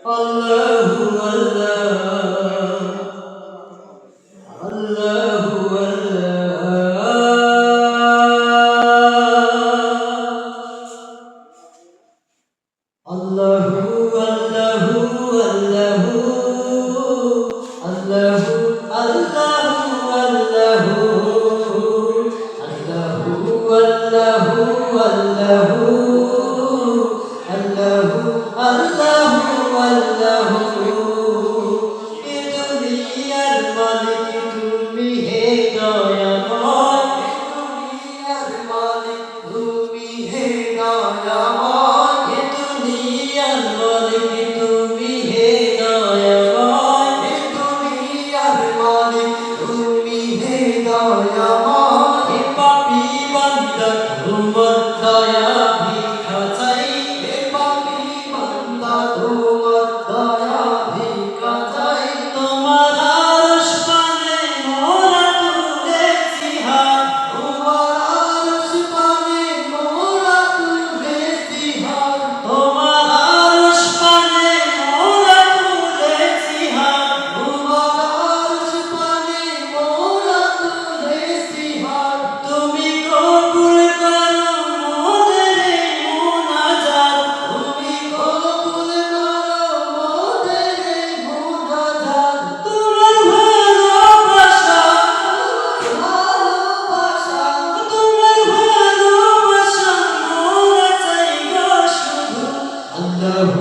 আল্লাহু আল্লাহ আল্লাহু আল্লাহ আল্লাহু আল্লাহু আল্লাহু আল্লাহু আল্লাহু আল্লাহু আল্লাহু আল্লাহু আল্লাহু আল্লাহু এ দুনিয়ার মালিক তুমি হে দয়াময় দুনিয়ার মালিক তুমি হে দয়াময় এ দুনিয়ার মালিক তুমি হে দয়াময় এ দুনিয়ার মালিক তুমি হে দয়াময় এ পাপী বান্দা তোমার দয়া ভিক্ষা চাই এ পাপী বান্দা তোমার দয়া ভিক্ষা চাই তোমার আরশ পানে মোরা তুলেছি হাত তোমার আরশ পানে মোরা তুলেছি হাত তোমার আরশ পানে মোরা তুলেছি হাত তোমার আরশ পানে মোরা তুলেছি হাত তুমি কবুল করো মোদের এই মুনাজাত তুমি কবুল করো মোদের এই মুনাজাত তোমার ভালোবাসা তোমার ভালোবাসা মোরা চাই গো শুধু আল্লাহু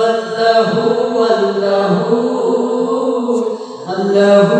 আল্লাহু আল্লাহু আল্লাহু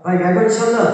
ভাই গাইবেন ইনশাআল্লাহ।